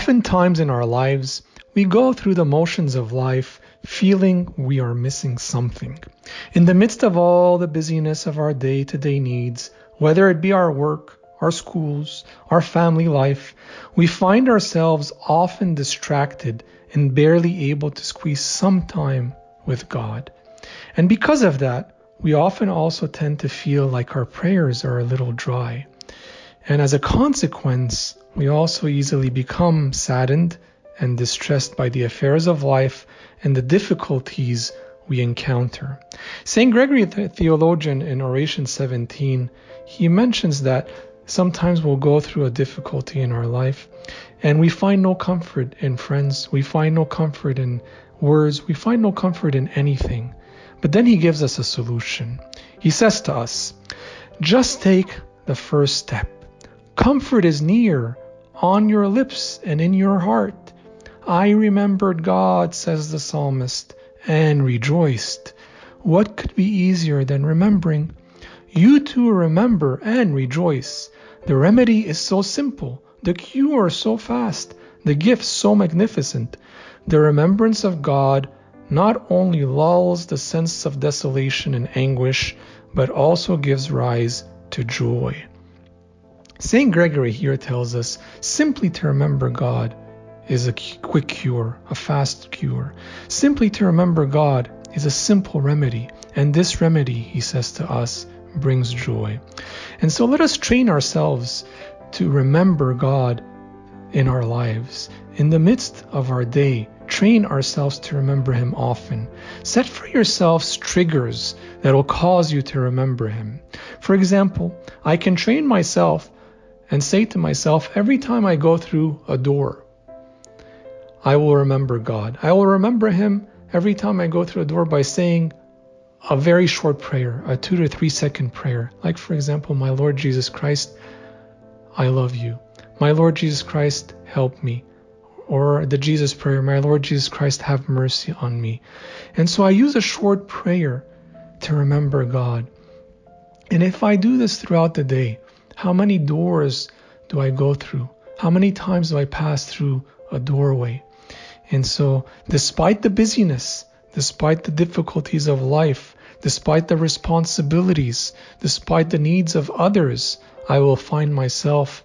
Oftentimes in our lives, we go through the motions of life feeling we are missing something. In the midst of all the busyness of our day-to-day needs, whether it be our work, our schools, our family life, we find ourselves often distracted and barely able to squeeze some time with God. And because of that, we often also tend to feel like our prayers are a little dry. And as a consequence, we also easily become saddened and distressed by the affairs of life and the difficulties we encounter. St. Gregory the theologian in Oration 17, he mentions that sometimes we'll go through a difficulty in our life and we find no comfort in friends, we find no comfort in words, we find no comfort in anything. But then he gives us a solution. He says to us, just take the first step. Comfort is near, on your lips and in your heart. I remembered God, says the psalmist, and rejoiced. What could be easier than remembering? You too remember and rejoice. The remedy is so simple, the cure so fast, the gift so magnificent. The remembrance of God not only lulls the sense of desolation and anguish, but also gives rise to joy. St. Gregory here tells us simply to remember God is a quick cure, a fast cure. Simply to remember God is a simple remedy, and this remedy, he says to us, brings joy. And so let us train ourselves to remember God in our lives. In the midst of our day, train ourselves to remember Him often. Set for yourselves triggers that will cause you to remember Him. For example, I can train myself and say to myself, every time I go through a door, I will remember God. I will remember Him every time I go through a door by saying a very short prayer, a 2 to 3 second prayer. Like, for example, my Lord Jesus Christ, I love you. My Lord Jesus Christ, help me. Or the Jesus prayer, my Lord Jesus Christ, have mercy on me. And so I use a short prayer to remember God. And if I do this throughout the day, how many doors do I go through? How many times do I pass through a doorway? And so, despite the busyness, despite the difficulties of life, despite the responsibilities, despite the needs of others, I will find myself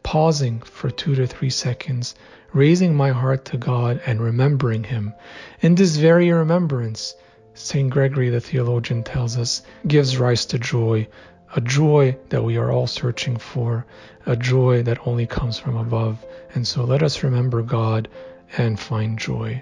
pausing for 2 to 3 seconds, raising my heart to God and remembering Him. And this very remembrance, St. Gregory the theologian tells us, gives rise to joy, a joy that we are all searching for, a joy that only comes from above. And so let us remember God and find joy.